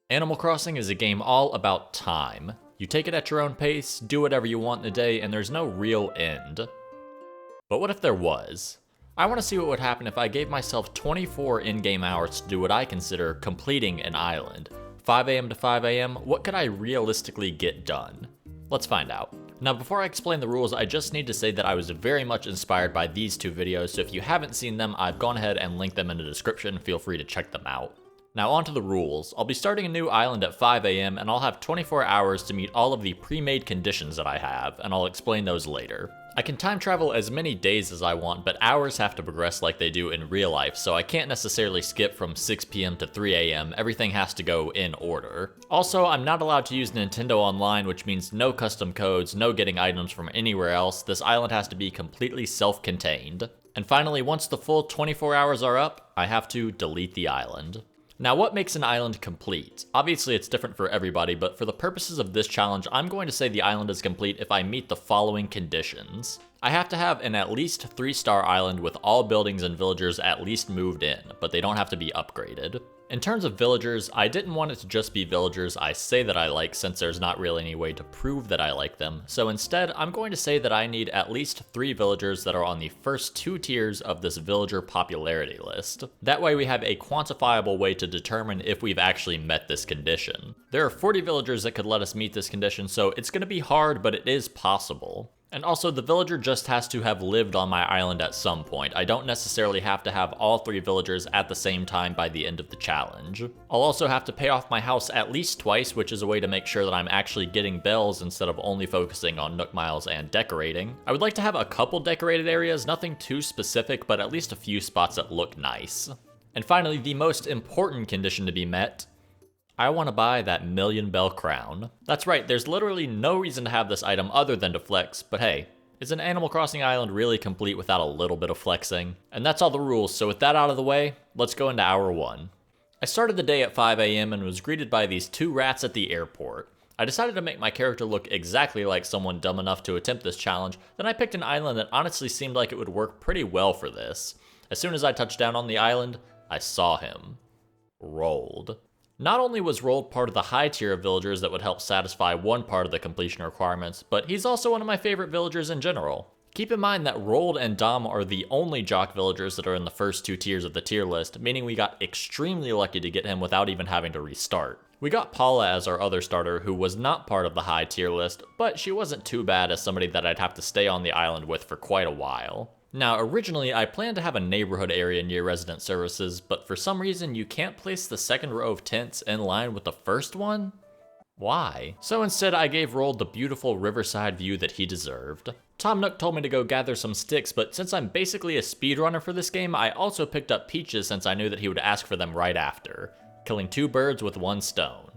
Animal Crossing is a game all about time. You take it at your own pace, do whatever you want in a day, and there's no real end. But what if there was? I want to see what would happen if I gave myself 24 in-game hours to do what I consider completing an island. 5 AM to 5 AM, what could I realistically get done? Let's find out. Now before I explain the rules, I just need to say that I was very much inspired by these two videos, so if you haven't seen them, I've gone ahead and linked them in the description, feel free to check them out. Now on to the rules. I'll be starting a new island at 5 AM and I'll have 24 hours to meet all of the pre-made conditions that I have, and I'll explain those later. I can time travel as many days as I want, but hours have to progress like they do in real life, so I can't necessarily skip from 6 PM to 3 AM, everything has to go in order. Also, I'm not allowed to use Nintendo Online, which means no custom codes, no getting items from anywhere else. This island has to be completely self-contained. And finally, once the full 24 hours are up, I have to delete the island. Now what makes an island complete? Obviously it's different for everybody, but for the purposes of this challenge, I'm going to say the island is complete if I meet the following conditions. I have to have an at least 3-star island with all buildings and villagers at least moved in, but they don't have to be upgraded. In terms of villagers, I didn't want it to just be villagers I say that I like since there's not really any way to prove that I like them, so instead I'm going to say that I need at least 3 villagers that are on the first 2 tiers of this villager popularity list. That way we have a quantifiable way to determine if we've actually met this condition. There are 40 villagers that could let us meet this condition, so it's going to be hard, but it is possible. And also, the villager just has to have lived on my island at some point. I don't necessarily have to have all 3 villagers at the same time by the end of the challenge. I'll also have to pay off my house at least twice, which is a way to make sure that I'm actually getting bells instead of only focusing on Nook Miles and decorating. I would like to have a couple decorated areas, nothing too specific, but at least a few spots that look nice. And finally, the most important condition to be met, I want to buy that million bell crown. That's right, there's literally no reason to have this item other than to flex, but hey, is an Animal Crossing island really complete without a little bit of flexing? And that's all the rules, so with that out of the way, let's go into hour 1. I started the day at 5 AM and was greeted by these 2 rats at the airport. I decided to make my character look exactly like someone dumb enough to attempt this challenge, then I picked an island that honestly seemed like it would work pretty well for this. As soon as I touched down on the island, I saw him. Rolled. Not only was Rolled part of the high tier of villagers that would help satisfy one part of the completion requirements, but he's also one of my favorite villagers in general. Keep in mind that Rolled and Dom are the only Jock villagers that are in the first 2 tiers of the tier list, meaning we got extremely lucky to get him without even having to restart. We got Paula as our other starter, who was not part of the high tier list, but she wasn't too bad as somebody that I'd have to stay on the island with for quite a while. Now, originally, I planned to have a neighborhood area near resident services, but for some reason, you can't place the second row of tents in line with the first one? Why? So instead, I gave Rolled the beautiful riverside view that he deserved. Tom Nook told me to go gather some sticks, but since I'm basically a speedrunner for this game, I also picked up peaches since I knew that he would ask for them right after, killing 2 birds with 1 stone.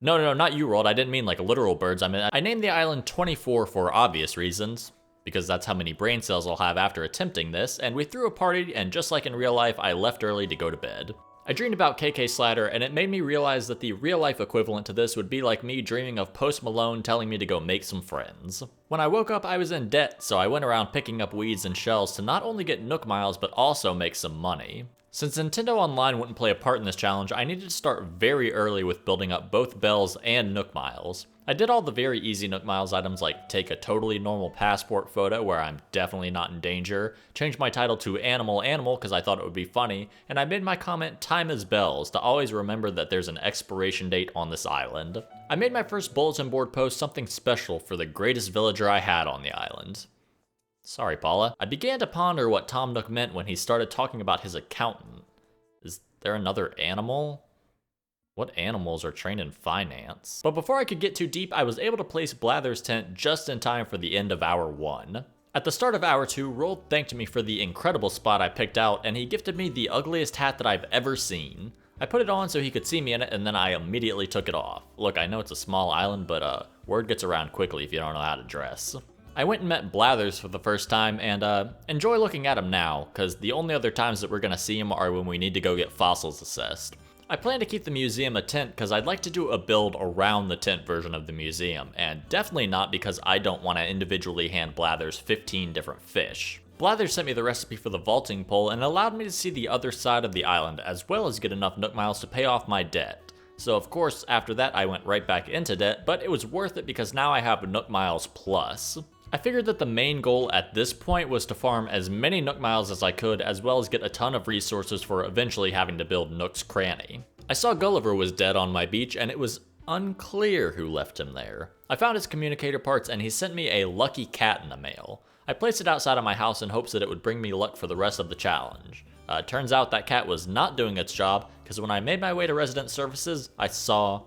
No, not you, Rolled, I didn't mean like literal birds, I named the island 24 for obvious reasons, because that's how many brain cells I'll have after attempting this, and we threw a party, and just like in real life, I left early to go to bed. I dreamed about KK Slider, and it made me realize that the real-life equivalent to this would be like me dreaming of Post Malone telling me to go make some friends. When I woke up, I was in debt, so I went around picking up weeds and shells to not only get Nook Miles, but also make some money. Since Nintendo Online wouldn't play a part in this challenge, I needed to start very early with building up both bells and Nook Miles. I did all the very easy Nook Miles items like take a totally normal passport photo where I'm definitely not in danger, change my title to Animal because I thought it would be funny, and I made my comment time is bells to always remember that there's an expiration date on this island. I made my first bulletin board post something special for the greatest villager I had on the island. Sorry, Paula. I began to ponder what Tom Nook meant when he started talking about his accountant. Is there another animal? What animals are trained in finance? But before I could get too deep, I was able to place Blather's tent just in time for the end of hour 1. At the start of hour 2, Rolled thanked me for the incredible spot I picked out, and he gifted me the ugliest hat that I've ever seen. I put it on so he could see me in it, and then I immediately took it off. Look, I know it's a small island, but word gets around quickly if you don't know how to dress. I went and met Blathers for the first time, and enjoy looking at him now, cause the only other times that we're gonna see him are when we need to go get fossils assessed. I plan to keep the museum a tent because I'd like to do a build around the tent version of the museum, and definitely not because I don't want to individually hand Blathers 15 different fish. Blathers sent me the recipe for the vaulting pole and allowed me to see the other side of the island, as well as get enough Nook Miles to pay off my debt. So of course, after that I went right back into debt, but it was worth it because now I have Nook Miles Plus. I figured that the main goal at this point was to farm as many Nook Miles as I could, as well as get a ton of resources for eventually having to build Nook's Cranny. I saw Gulliver was dead on my beach, and it was unclear who left him there. I found his communicator parts, and he sent me a lucky cat in the mail. I placed it outside of my house in hopes that it would bring me luck for the rest of the challenge. Turns out that cat was not doing its job, because when I made my way to resident services, I saw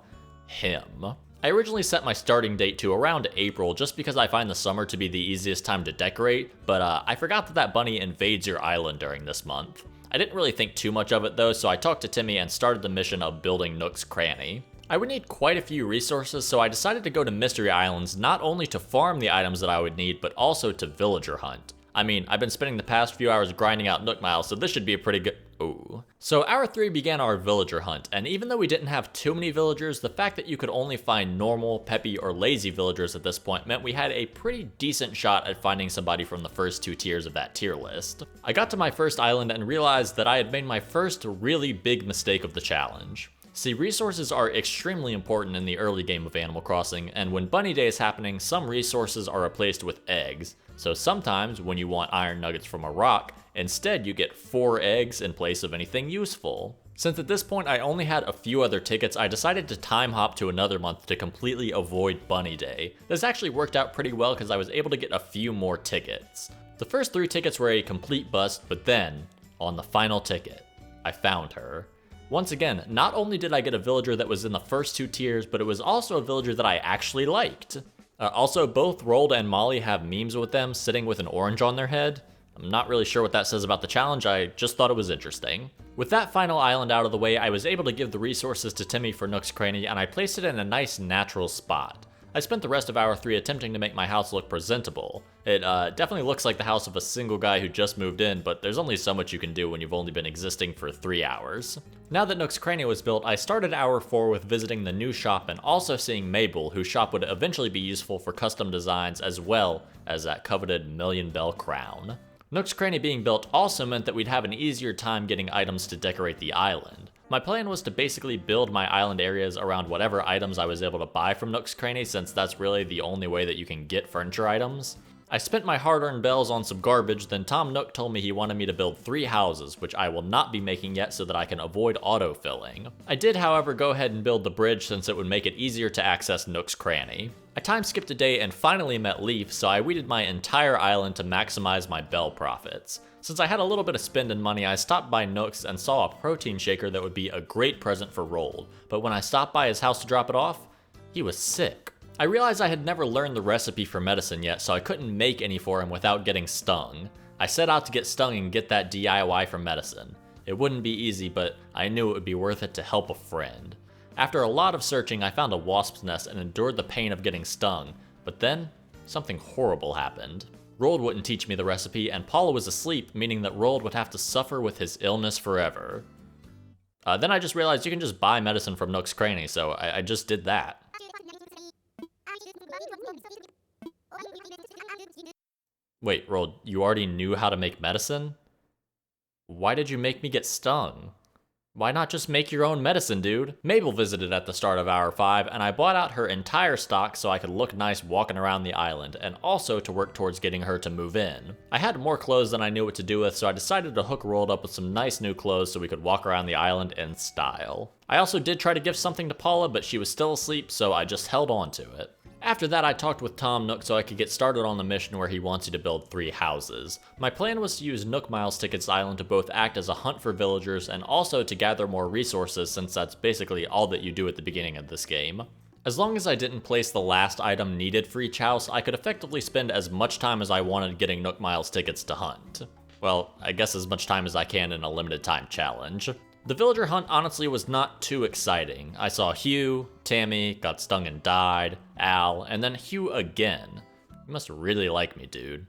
him. I originally set my starting date to around April just because I find the summer to be the easiest time to decorate, but I forgot that bunny invades your island during this month. I didn't really think too much of it though, so I talked to Timmy and started the mission of building Nook's Cranny. I would need quite a few resources, so I decided to go to Mystery Islands not only to farm the items that I would need, but also to villager hunt. I mean, I've been spending the past few hours grinding out Nook Miles, so this should be a pretty good... Ooh. So hour 3 began our villager hunt, and even though we didn't have too many villagers, the fact that you could only find normal, peppy, or lazy villagers at this point meant we had a pretty decent shot at finding somebody from the first 2 tiers of that tier list. I got to my first island and realized that I had made my first really big mistake of the challenge. See, resources are extremely important in the early game of Animal Crossing, and when Bunny Day is happening, some resources are replaced with eggs. So sometimes, when you want iron nuggets from a rock, instead you get 4 eggs in place of anything useful. Since at this point I only had a few other tickets, I decided to time hop to another month to completely avoid Bunny Day. This actually worked out pretty well because I was able to get a few more tickets. The first 3 tickets were a complete bust, but then, on the final ticket, I found her. Once again, not only did I get a villager that was in the first 2 tiers, but it was also a villager that I actually liked. Also, both Roald and Molly have memes with them sitting with an orange on their head. I'm not really sure what that says about the challenge, I just thought it was interesting. With that final island out of the way, I was able to give the resources to Timmy for Nook's Cranny, and I placed it in a nice natural spot. I spent the rest of hour 3 attempting to make my house look presentable. It definitely looks like the house of a single guy who just moved in, but there's only so much you can do when you've only been existing for 3 hours. Now that Nook's Cranny was built, I started hour 4 with visiting the new shop and also seeing Mabel, whose shop would eventually be useful for custom designs as well as that coveted Million Bell crown. Nook's Cranny being built also meant that we'd have an easier time getting items to decorate the island. My plan was to basically build my island areas around whatever items I was able to buy from Nook's Cranny, since that's really the only way that you can get furniture items. I spent my hard-earned bells on some garbage, then Tom Nook told me he wanted me to build 3 houses, which I will not be making yet so that I can avoid auto-filling. I did, however, go ahead and build the bridge since it would make it easier to access Nook's Cranny. I time-skipped a day and finally met Leaf, so I weeded my entire island to maximize my bell profits. Since I had a little bit of spending money, I stopped by Nook's and saw a protein shaker that would be a great present for Roald, but when I stopped by his house to drop it off, he was sick. I realized I had never learned the recipe for medicine yet, so I couldn't make any for him without getting stung. I set out to get stung and get that DIY for medicine. It wouldn't be easy, but I knew it would be worth it to help a friend. After a lot of searching, I found a wasp's nest and endured the pain of getting stung, but then something horrible happened. Roald wouldn't teach me the recipe, and Paula was asleep, meaning that Roald would have to suffer with his illness forever. Then I just realized you can just buy medicine from Nook's Cranny, so I just did that. Wait, Roald, you already knew how to make medicine? Why did you make me get stung? Why not just make your own medicine, dude? Mabel visited at the start of hour 5, and I bought out her entire stock so I could look nice walking around the island, and also to work towards getting her to move in. I had more clothes than I knew what to do with, so I decided to hook Roald up with some nice new clothes so we could walk around the island in style. I also did try to give something to Paula, but she was still asleep, so I just held on to it. After that, I talked with Tom Nook so I could get started on the mission where he wants you to build 3 houses. My plan was to use Nook Miles Tickets Island to both act as a hunt for villagers and also to gather more resources, since that's basically all that you do at the beginning of this game. As long as I didn't place the last item needed for each house, I could effectively spend as much time as I wanted getting Nook Miles tickets to hunt. Well, I guess as much time as I can in a limited time challenge. The villager hunt honestly was not too exciting. I saw Hugh, Tammy, got stung and died, Al, and then Hugh again. You must really like me, dude.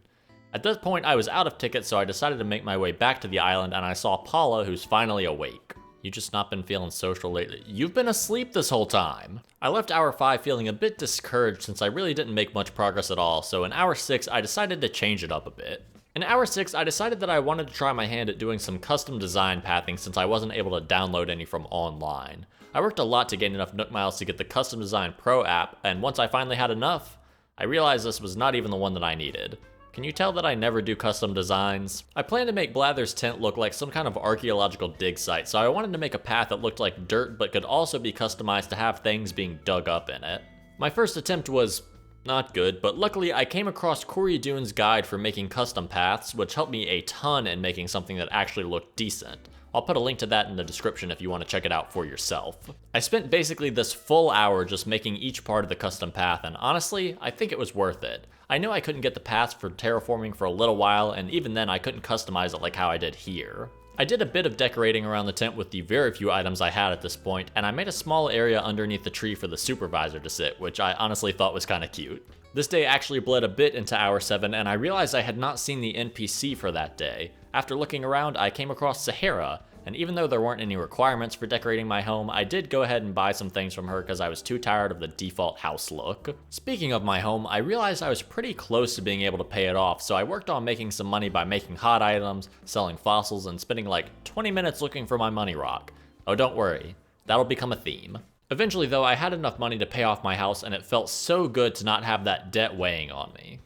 At this point, I was out of tickets, so I decided to make my way back to the island, and I saw Paula, who's finally awake. You just not been feeling social lately? You've been asleep this whole time. I left hour 5 feeling a bit discouraged since I really didn't make much progress at all, so in hour 6, I decided to change it up a bit. In hour 6, I decided that I wanted to try my hand at doing some custom design pathing since I wasn't able to download any from online. I worked a lot to gain enough Nook Miles to get the Custom Design Pro app, and once I finally had enough, I realized this was not even the one that I needed. Can you tell that I never do custom designs? I planned to make Blather's tent look like some kind of archaeological dig site, so I wanted to make a path that looked like dirt but could also be customized to have things being dug up in it. My first attempt was not good, but luckily I came across Corey Dune's guide for making custom paths, which helped me a ton in making something that actually looked decent. I'll put a link to that in the description if you want to check it out for yourself. I spent basically this full hour just making each part of the custom path, and honestly, I think it was worth it. I knew I couldn't get the paths for terraforming for a little while, and even then I couldn't customize it like how I did here. I did a bit of decorating around the tent with the very few items I had at this point, and I made a small area underneath the tree for the supervisor to sit, which I honestly thought was kinda cute. This day actually bled a bit into hour 7, and I realized I had not seen the NPC for that day. After looking around, I came across Sahara, and even though there weren't any requirements for decorating my home, I did go ahead and buy some things from her because I was too tired of the default house look. Speaking of my home, I realized I was pretty close to being able to pay it off, so I worked on making some money by making hot items, selling fossils, and spending like 20 minutes looking for my money rock. Oh, don't worry, that'll become a theme. Eventually though, I had enough money to pay off my house, and it felt so good to not have that debt weighing on me.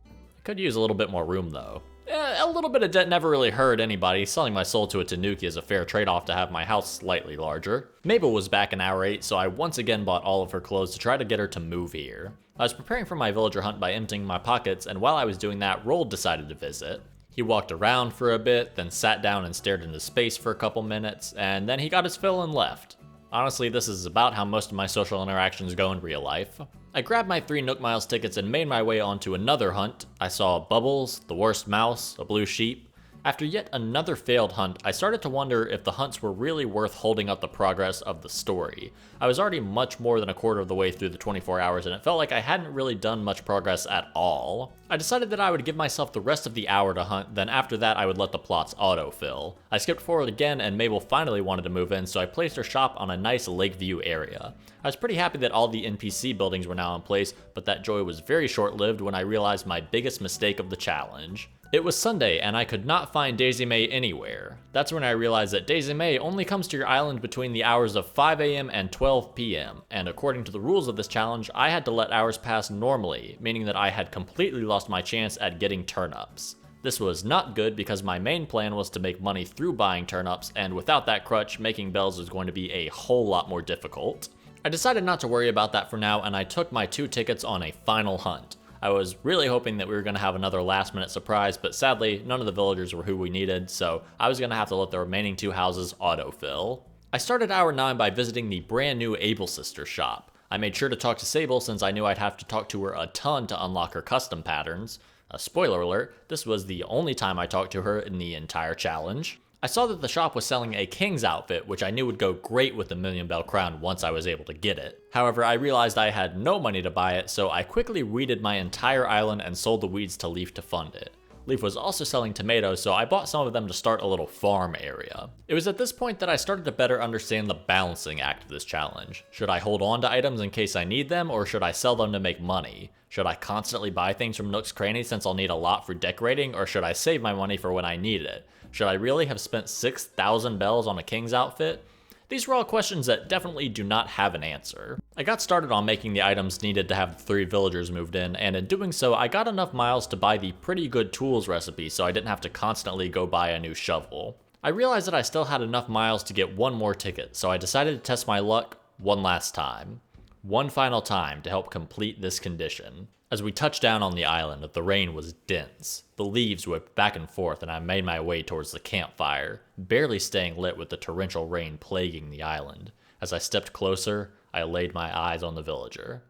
I could use a little bit more room though. A little bit of debt never really hurt anybody. Selling my soul to a Tanuki is a fair trade-off to have my house slightly larger. Mabel was back in hour 8, so I once again bought all of her clothes to try to get her to move here. I was preparing for my villager hunt by emptying my pockets, and while I was doing that, Roald decided to visit. He walked around for a bit, then sat down and stared into space for a couple minutes, and then he got his fill and left. Honestly, this is about how most of my social interactions go in real life. I grabbed my 3 Nook Miles tickets and made my way onto another hunt. I saw Bubbles, the worst mouse, a blue sheep. After yet another failed hunt, I started to wonder if the hunts were really worth holding up the progress of the story. I was already much more than a quarter of the way through the 24 hours, and it felt like I hadn't really done much progress at all. I decided that I would give myself the rest of the hour to hunt, then after that I would let the plots autofill. I skipped forward again, and Mabel finally wanted to move in, so I placed her shop on a nice lakeview area. I was pretty happy that all the NPC buildings were now in place, but that joy was very short-lived when I realized my biggest mistake of the challenge. It was Sunday, and I could not find Daisy Mae anywhere. That's when I realized that Daisy Mae only comes to your island between the hours of 5 AM and 12 PM, and according to the rules of this challenge, I had to let hours pass normally, meaning that I had completely lost my chance at getting turnips. This was not good because my main plan was to make money through buying turnips, and without that crutch, making bells was going to be a whole lot more difficult. I decided not to worry about that for now, and I took my 2 tickets on a final hunt. I was really hoping that we were going to have another last minute surprise, but sadly, none of the villagers were who we needed, so I was going to have to let the remaining 2 houses autofill. I started hour 9 by visiting the brand new Able Sister shop. I made sure to talk to Sable since I knew I'd have to talk to her a ton to unlock her custom patterns. Spoiler alert, this was the only time I talked to her in the entire challenge. I saw that the shop was selling a king's outfit, which I knew would go great with the Million Bell Crown once I was able to get it. However, I realized I had no money to buy it, so I quickly weeded my entire island and sold the weeds to Leaf to fund it. Leaf was also selling tomatoes, so I bought some of them to start a little farm area. It was at this point that I started to better understand the balancing act of this challenge. Should I hold on to items in case I need them, or should I sell them to make money? Should I constantly buy things from Nook's Cranny since I'll need a lot for decorating, or should I save my money for when I need it? Should I really have spent 6,000 bells on a king's outfit? These were all questions that definitely do not have an answer. I got started on making the items needed to have the 3 villagers moved in, and in doing so, I got enough miles to buy the pretty good tools recipe so I didn't have to constantly go buy a new shovel. I realized that I still had enough miles to get 1 more ticket, so I decided to test my luck one last time. One final time to help complete this condition. As we touched down on the island, the rain was dense. The leaves whipped back and forth, and I made my way towards the campfire, barely staying lit with the torrential rain plaguing the island. As I stepped closer, I laid my eyes on the villager.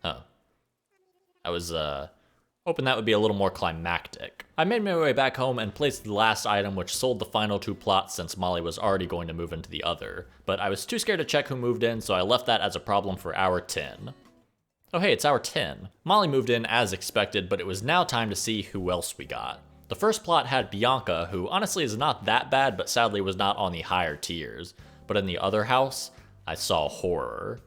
I was, hoping that would be a little more climactic. I made my way back home and placed the last item, which sold the final 2 plots since Molly was already going to move into the other. But I was too scared to check who moved in, so I left that as a problem for hour 10. Oh hey, it's hour 10. Molly moved in as expected, but it was now time to see who else we got. The first plot had Bianca, who honestly is not that bad, but sadly was not on the higher tiers. But in the other house, I saw horror.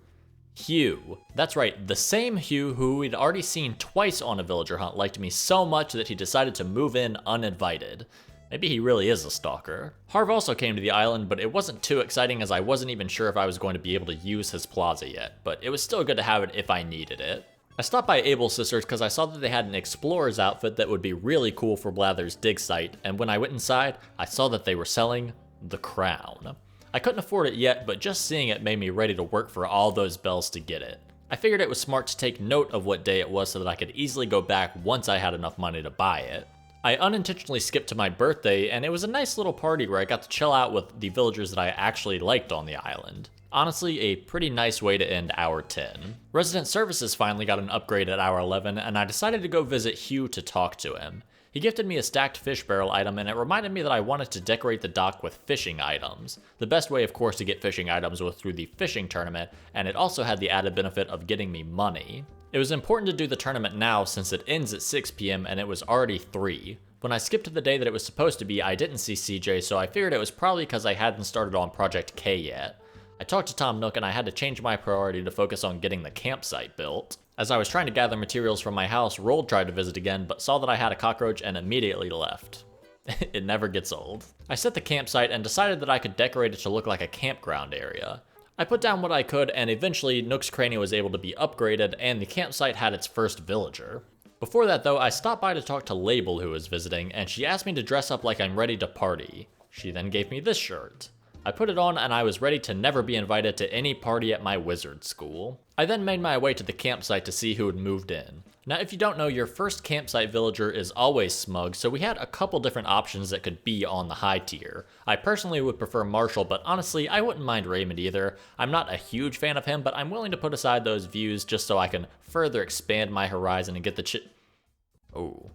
Hugh. That's right, the same Hugh who we'd already seen twice on a villager hunt liked me so much that he decided to move in uninvited. Maybe he really is a stalker. Harv also came to the island, but it wasn't too exciting as I wasn't even sure if I was going to be able to use his plaza yet, but it was still good to have it if I needed it. I stopped by Able Sisters because I saw that they had an explorer's outfit that would be really cool for Blather's dig site, and when I went inside, I saw that they were selling the crown. I couldn't afford it yet, but just seeing it made me ready to work for all those bells to get it. I figured it was smart to take note of what day it was so that I could easily go back once I had enough money to buy it. I unintentionally skipped to my birthday, and it was a nice little party where I got to chill out with the villagers that I actually liked on the island. Honestly, a pretty nice way to end hour 10. Resident Services finally got an upgrade at hour 11, and I decided to go visit Hugh to talk to him. He gifted me a stacked fish barrel item, and it reminded me that I wanted to decorate the dock with fishing items. The best way, of course, to get fishing items was through the fishing tournament, and it also had the added benefit of getting me money. It was important to do the tournament now since it ends at 6 p.m. and it was already 3. When I skipped to the day that it was supposed to be, I didn't see CJ, so I figured it was probably because I hadn't started on Project K yet. I talked to Tom Nook and I had to change my priority to focus on getting the campsite built. As I was trying to gather materials from my house, Rold tried to visit again, but saw that I had a cockroach and immediately left. It never gets old. I set the campsite and decided that I could decorate it to look like a campground area. I put down what I could, and eventually Nook's Cranny was able to be upgraded, and the campsite had its first villager. Before that though, I stopped by to talk to Label, who was visiting, and she asked me to dress up like I'm ready to party. She then gave me this shirt. I put it on and I was ready to never be invited to any party at my wizard school. I then made my way to the campsite to see who had moved in. Now if you don't know, your first campsite villager is always Smug, so we had a couple different options that could be on the high tier. I personally would prefer Marshall, but honestly I wouldn't mind Raymond either. I'm not a huge fan of him, but I'm willing to put aside those views just so I can further expand my horizon and get the Oh.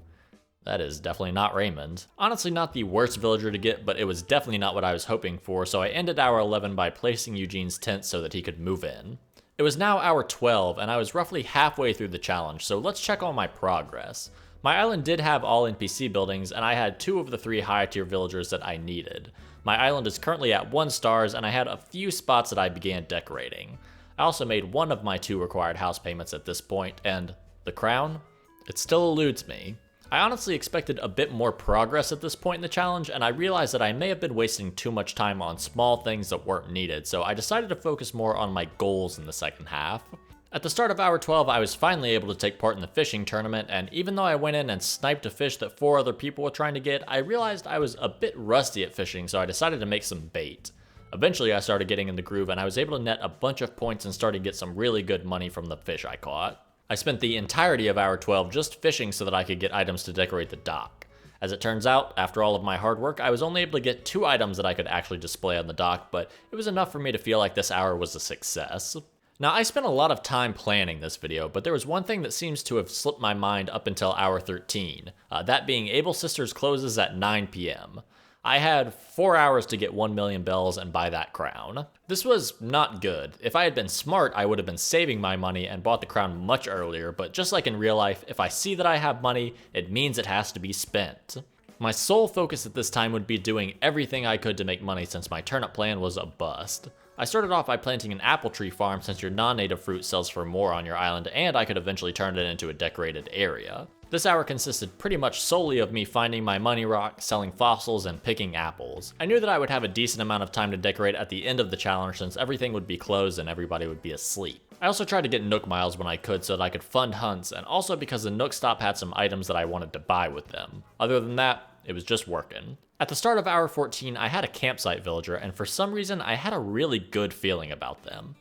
That is definitely not Raymond. Honestly, not the worst villager to get, but it was definitely not what I was hoping for, so I ended hour 11 by placing Eugene's tent so that he could move in. It was now hour 12, and I was roughly halfway through the challenge, so let's check on my progress. My island did have all NPC buildings, and I had 2 of the 3 high tier villagers that I needed. My island is currently at 1 stars, and I had a few spots that I began decorating. I also made 1 of my 2 required house payments at this point, and the crown? It still eludes me. I honestly expected a bit more progress at this point in the challenge, and I realized that I may have been wasting too much time on small things that weren't needed, so I decided to focus more on my goals in the second half. At the start of hour 12, I was finally able to take part in the fishing tournament, and even though I went in and sniped a fish that 4 other people were trying to get, I realized I was a bit rusty at fishing, so I decided to make some bait. Eventually I started getting in the groove, and I was able to net a bunch of points and started to get some really good money from the fish I caught. I spent the entirety of hour 12 just fishing so that I could get items to decorate the dock. As it turns out, after all of my hard work, I was only able to get 2 items that I could actually display on the dock, but it was enough for me to feel like this hour was a success. Now, I spent a lot of time planning this video, but there was one thing that seems to have slipped my mind up until hour 13, that being Able Sisters closes at 9 p.m. I had 4 hours to get 1 million bells and buy that crown. This was not good. If I had been smart, I would have been saving my money and bought the crown much earlier, but just like in real life, if I see that I have money, it means it has to be spent. My sole focus at this time would be doing everything I could to make money since my turnip plan was a bust. I started off by planting an apple tree farm since your non-native fruit sells for more on your island, and I could eventually turn it into a decorated area. This hour consisted pretty much solely of me finding my money rock, selling fossils, and picking apples. I knew that I would have a decent amount of time to decorate at the end of the challenge since everything would be closed and everybody would be asleep. I also tried to get Nook miles when I could so that I could fund hunts, and also because the Nook stop had some items that I wanted to buy with them. Other than that, it was just working. At the start of hour 14, I had a campsite villager, and for some reason, I had a really good feeling about them.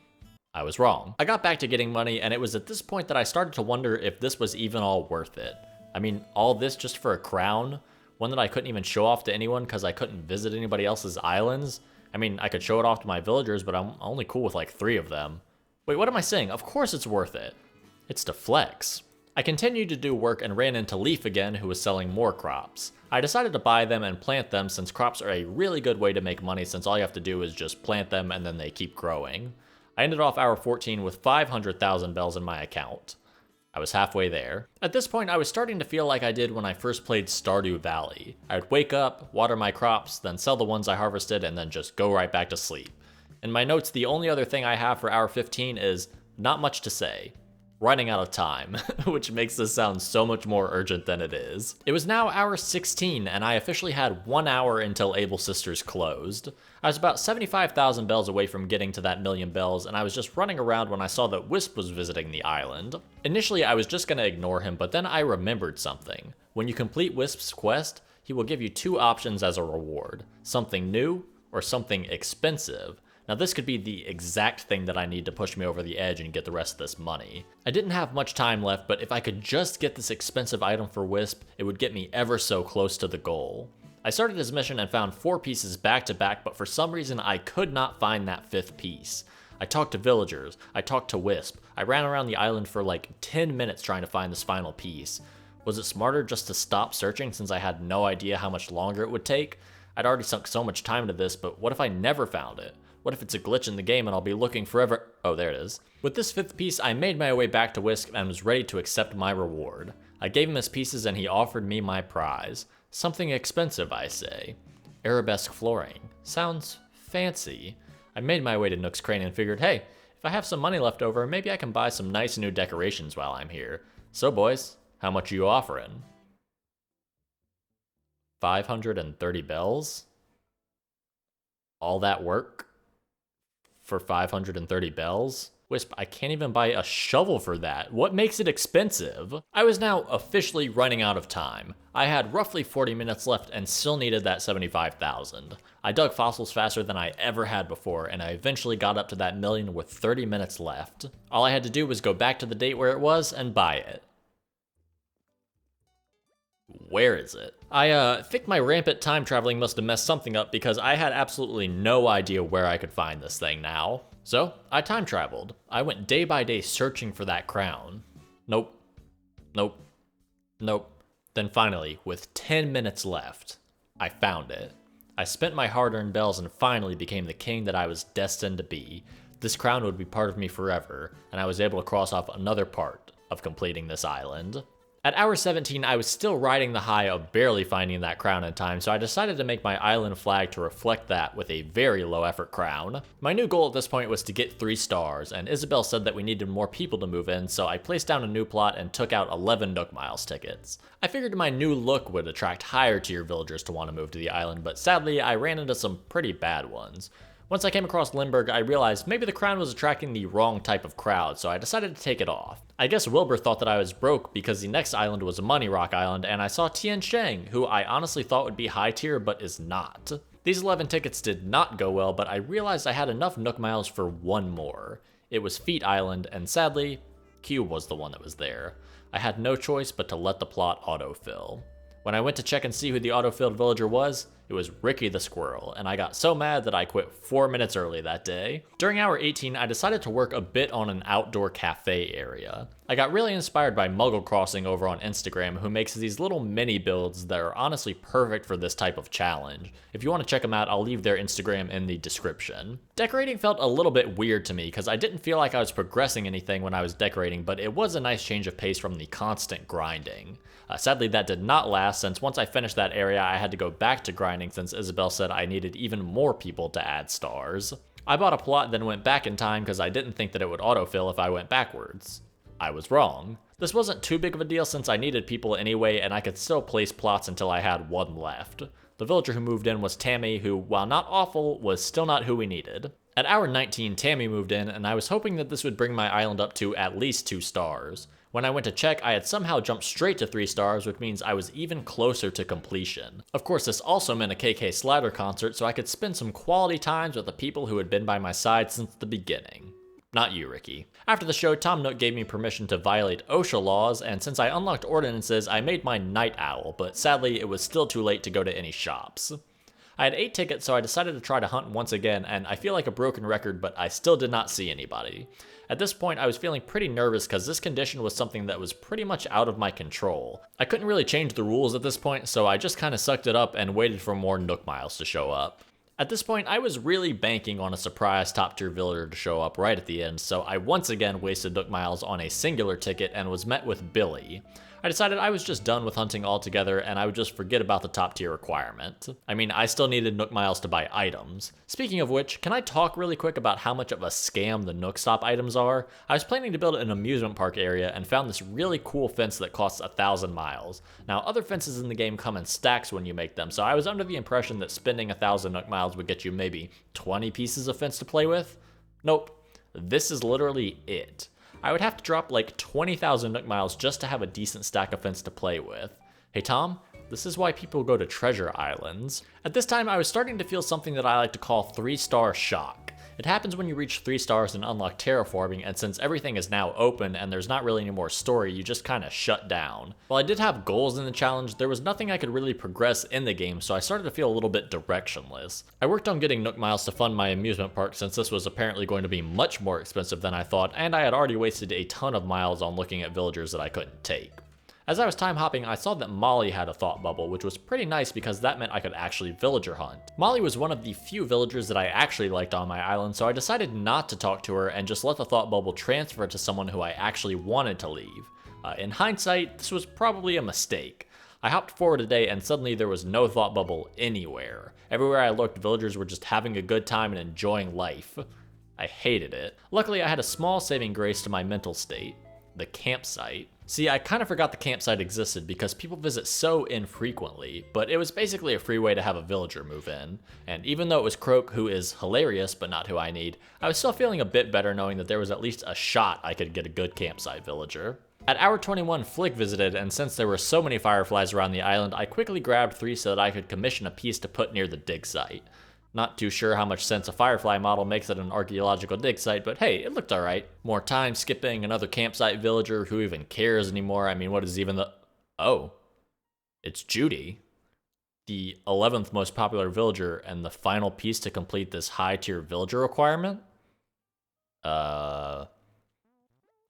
I was wrong. I got back to getting money, and it was at this point that I started to wonder if this was even all worth it. I mean, all this just for a crown? One that I couldn't even show off to anyone because I couldn't visit anybody else's islands? I mean, I could show it off to my villagers, but I'm only cool with like 3 of them. Wait, what am I saying? Of course it's worth it. It's to flex. I continued to do work and ran into Leaf again, who was selling more crops. I decided to buy them and plant them since crops are a really good way to make money since all you have to do is just plant them and then they keep growing. I ended off hour 14 with 500,000 bells in my account. I was halfway there. At this point, I was starting to feel like I did when I first played Stardew Valley. I would wake up, water my crops, then sell the ones I harvested, and then just go right back to sleep. In my notes, the only other thing I have for hour 15 is not much to say. running out of time, which makes this sound so much more urgent than it is. It was now hour 16, and I officially had 1 hour until Able Sisters closed. I was about 75,000 bells away from getting to that million bells, and I was just running around when I saw that Wisp was visiting the island. Initially, I was just gonna ignore him, but then I remembered something. When you complete Wisp's quest, he will give you 2 options as a reward: something new or something expensive. Now this could be the exact thing that I need to push me over the edge and get the rest of this money. I didn't have much time left, but if I could just get this expensive item for Wisp, it would get me ever so close to the goal. I started his mission and found 4 pieces back to back, but for some reason I could not find that 5th piece. I talked to villagers, I talked to Wisp, I ran around the island for like 10 minutes trying to find this final piece. Was it smarter just to stop searching since I had no idea how much longer it would take? I'd already sunk so much time into this, but what if I never found it? What if it's a glitch in the game and I'll be looking forever? Oh, there it is. With this 5th piece, I made my way back to Wisp and was ready to accept my reward. I gave him his pieces and he offered me my prize. Something expensive, I say. Arabesque flooring. Sounds fancy. I made my way to Nook's Crane and figured, hey, if I have some money left over, maybe I can buy some nice new decorations while I'm here. So boys, how much are you offering? 530 bells? All that work? For 530 bells? Wisp, I can't even buy a shovel for that. What makes it expensive? I was now officially running out of time. I had roughly 40 minutes left and still needed that 75,000. I dug fossils faster than I ever had before, and I eventually got up to that million with 30 minutes left. All I had to do was go back to the date where it was and buy it. Where is it? I think my rampant time traveling must have messed something up because I had absolutely no idea where I could find this thing now. So, I time traveled. I went day by day searching for that crown. Nope. Nope. Nope. Then finally, with 10 minutes left, I found it. I spent my hard-earned bells and finally became the king that I was destined to be. This crown would be part of me forever, and I was able to cross off another part of completing this island. At hour 17, I was still riding the high of barely finding that crown in time, so I decided to make my island flag to reflect that with a very low effort crown. My new goal at this point was to get 3 stars, and Isabelle said that we needed more people to move in, so I placed down a new plot and took out 11 Nook Miles tickets. I figured my new look would attract higher tier villagers to want to move to the island, but sadly I ran into some pretty bad ones. Once I came across Limburg, I realized maybe the crown was attracting the wrong type of crowd, so I decided to take it off. I guess Wilbur thought that I was broke because the next island was Money Rock Island, and I saw Tian Sheng, who I honestly thought would be high tier but is not. These 11 tickets did not go well, but I realized I had enough Nook Miles for one more. It was Feet Island, and sadly, Q was the one that was there. I had no choice but to let the plot autofill. When I went to check and see who the autofilled villager was, it was Ricky the Squirrel, and I got so mad that I quit 4 minutes early that day. During hour 18, I decided to work a bit on an outdoor cafe area. I got really inspired by Muggle Crossing over on Instagram, who makes these little mini builds that are honestly perfect for this type of challenge. If you want to check them out, I'll leave their Instagram in the description. Decorating felt a little bit weird to me because I didn't feel like I was progressing anything when I was decorating, but it was a nice change of pace from the constant grinding. Sadly, that did not last, since once I finished that area, I had to go back to grinding since Isabelle said I needed even more people to add stars. I bought a plot and then went back in time because I didn't think that it would autofill if I went backwards. I was wrong. This wasn't too big of a deal since I needed people anyway, and I could still place plots until I had one left. The villager who moved in was Tammy, who, while not awful, was still not who we needed. At hour 19, Tammy moved in, and I was hoping that this would bring my island up to at least 2 stars. When I went to check, I had somehow jumped straight to 3 stars, which means I was even closer to completion. Of course, this also meant a KK Slider concert, so I could spend some quality times with the people who had been by my side since the beginning. Not you, Ricky. After the show, Tom Nook gave me permission to violate OSHA laws, and since I unlocked ordinances, I made my Night Owl, but sadly, it was still too late to go to any shops. I had 8 tickets, so I decided to try to hunt once again, and I feel like a broken record, but I still did not see anybody. At this point, I was feeling pretty nervous because this condition was something that was pretty much out of my control. I couldn't really change the rules at this point, so I just kinda sucked it up and waited for more Nook Miles to show up. At this point, I was really banking on a surprise top tier villager to show up right at the end, so I once again wasted Nook Miles on a singular ticket and was met with Billy. I decided I was just done with hunting altogether and I would just forget about the top tier requirement. I mean, I still needed Nook Miles to buy items. Speaking of which, can I talk really quick about how much of a scam the Nook Stop items are? I was planning to build an amusement park area and found this really cool fence that costs 1,000 miles. Now, other fences in the game come in stacks when you make them, so I was under the impression that spending 1,000 Nook Miles would get you maybe 20 pieces of fence to play with. Nope. This is literally it. I would have to drop like 20,000 Nook Miles just to have a decent stack of fence to play with. Hey Tom, this is why people go to treasure islands. At this time, I was starting to feel something that I like to call 3-star shock. It happens when you reach 3 stars and unlock terraforming, and since everything is now open and there's not really any more story, you just kinda shut down. While I did have goals in the challenge, there was nothing I could really progress in the game, so I started to feel a little bit directionless. I worked on getting Nook Miles to fund my amusement park since this was apparently going to be much more expensive than I thought, and I had already wasted a ton of miles on looking at villagers that I couldn't take. As I was time hopping, I saw that Molly had a thought bubble, which was pretty nice because that meant I could actually villager hunt. Molly was one of the few villagers that I actually liked on my island, so I decided not to talk to her and just let the thought bubble transfer to someone who I actually wanted to leave. In hindsight, this was probably a mistake. I hopped forward a day and suddenly there was no thought bubble anywhere. Everywhere I looked, villagers were just having a good time and enjoying life. I hated it. Luckily, I had a small saving grace to my mental state: the campsite. See, I kind of forgot the campsite existed because people visit so infrequently, but it was basically a free way to have a villager move in. And even though it was Croak, who is hilarious but not who I need, I was still feeling a bit better knowing that there was at least a shot I could get a good campsite villager. At hour 21, Flick visited, and since there were so many fireflies around the island, I quickly grabbed 3 so that I could commission a piece to put near the dig site. Not too sure how much sense a firefly model makes at an archaeological dig site, but hey, it looked alright. More time skipping, another campsite villager, who even cares anymore? I mean, what is even the... Oh. It's Judy. The 11th most popular villager, and the final piece to complete this high-tier villager requirement?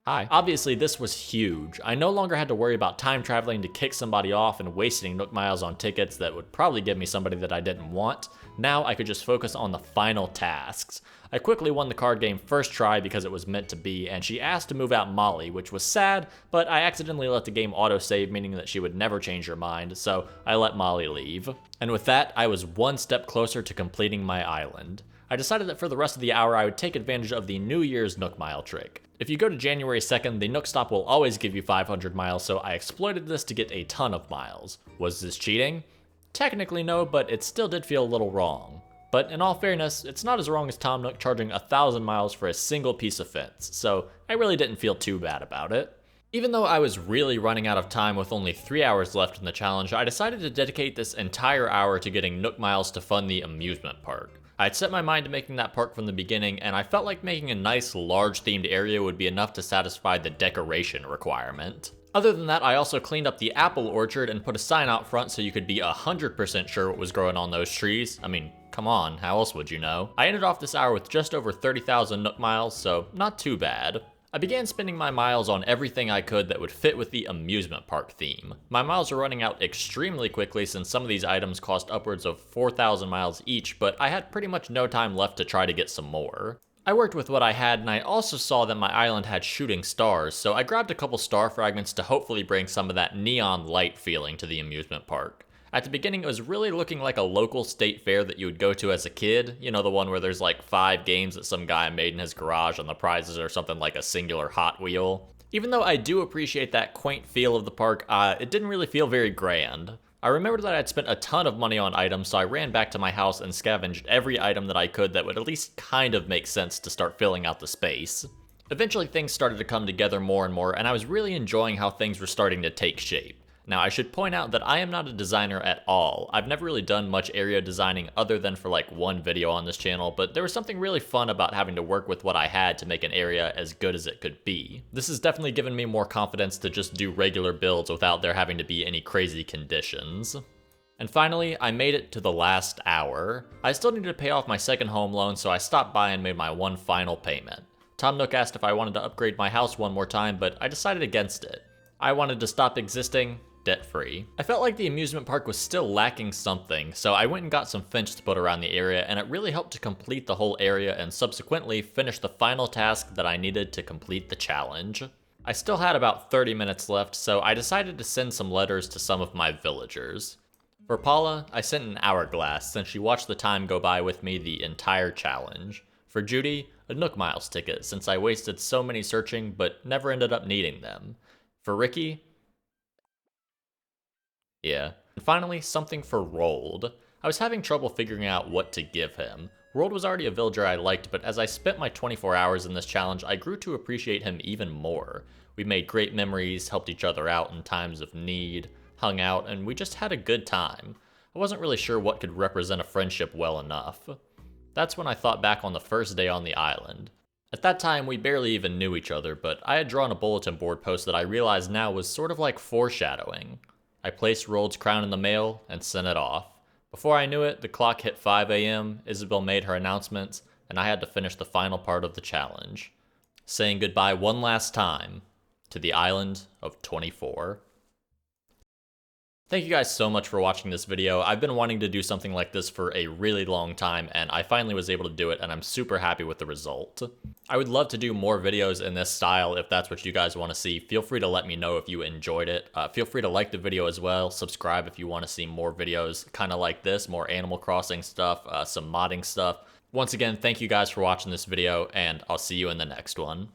Hi. Obviously, this was huge. I no longer had to worry about time traveling to kick somebody off and wasting Nook Miles on tickets that would probably give me somebody that I didn't want. Now I could just focus on the final tasks. I quickly won the card game first try because it was meant to be, and she asked to move out Molly, which was sad, but I accidentally let the game autosave, meaning that she would never change her mind, so I let Molly leave. And with that, I was one step closer to completing my island. I decided that for the rest of the hour I would take advantage of the New Year's Nook Mile trick. If you go to January 2nd, the Nook Stop will always give you 500 miles, so I exploited this to get a ton of miles. Was this cheating? Technically no, but it still did feel a little wrong. But in all fairness, it's not as wrong as Tom Nook charging 1,000 miles for a single piece of fence, so I really didn't feel too bad about it. Even though I was really running out of time with only 3 hours left in the challenge, I decided to dedicate this entire hour to getting Nook Miles to fund the amusement park. I'd set my mind to making that park from the beginning, and I felt like making a nice, large themed area would be enough to satisfy the decoration requirement. Other than that, I also cleaned up the apple orchard and put a sign out front so you could be 100% sure what was growing on those trees. I mean, come on, how else would you know? I ended off this hour with just over 30,000 Nook Miles, so not too bad. I began spending my miles on everything I could that would fit with the amusement park theme. My miles are running out extremely quickly since some of these items cost upwards of 4,000 miles each, but I had pretty much no time left to try to get some more. I worked with what I had, and I also saw that my island had shooting stars, so I grabbed a couple star fragments to hopefully bring some of that neon light feeling to the amusement park. At the beginning, it was really looking like a local state fair that you would go to as a kid. You know, the one where there's like 5 games that some guy made in his garage and the prizes are something like a singular Hot Wheel. Even though I do appreciate that quaint feel of the park, it didn't really feel very grand. I remembered that I'd spent a ton of money on items, so I ran back to my house and scavenged every item that I could that would at least kind of make sense to start filling out the space. Eventually things started to come together more and more, and I was really enjoying how things were starting to take shape. Now, I should point out that I am not a designer at all. I've never really done much area designing other than for like one video on this channel, but there was something really fun about having to work with what I had to make an area as good as it could be. This has definitely given me more confidence to just do regular builds without there having to be any crazy conditions. And finally, I made it to the last hour. I still needed to pay off my second home loan, so I stopped by and made my one final payment. Tom Nook asked if I wanted to upgrade my house one more time, but I decided against it. I wanted to stop existing debt-free. I felt like the amusement park was still lacking something, so I went and got some fence to put around the area, and it really helped to complete the whole area and subsequently finish the final task that I needed to complete the challenge. I still had about 30 minutes left, so I decided to send some letters to some of my villagers. For Paula, I sent an hourglass since she watched the time go by with me the entire challenge. For Judy, a Nook Miles ticket since I wasted so many searching but never ended up needing them. For Ricky, yeah. And finally, something for Rold. I was having trouble figuring out what to give him. Rold was already a villager I liked, but as I spent my 24 hours in this challenge, I grew to appreciate him even more. We made great memories, helped each other out in times of need, hung out, and we just had a good time. I wasn't really sure what could represent a friendship well enough. That's when I thought back on the first day on the island. At that time, we barely even knew each other, but I had drawn a bulletin board post that I realized now was sort of like foreshadowing. I placed Rold's crown in the mail and sent it off. Before I knew it, the clock hit 5 a.m., Isabelle made her announcements, and I had to finish the final part of the challenge. Saying goodbye one last time to the island of 24. Thank you guys so much for watching this video. I've been wanting to do something like this for a really long time, and I finally was able to do it, and I'm super happy with the result. I would love to do more videos in this style if that's what you guys want to see. Feel free to let me know if you enjoyed it. Feel free to like the video as well. Subscribe if you want to see more videos kind of like this, more Animal Crossing stuff, some modding stuff. Once again, thank you guys for watching this video, and I'll see you in the next one.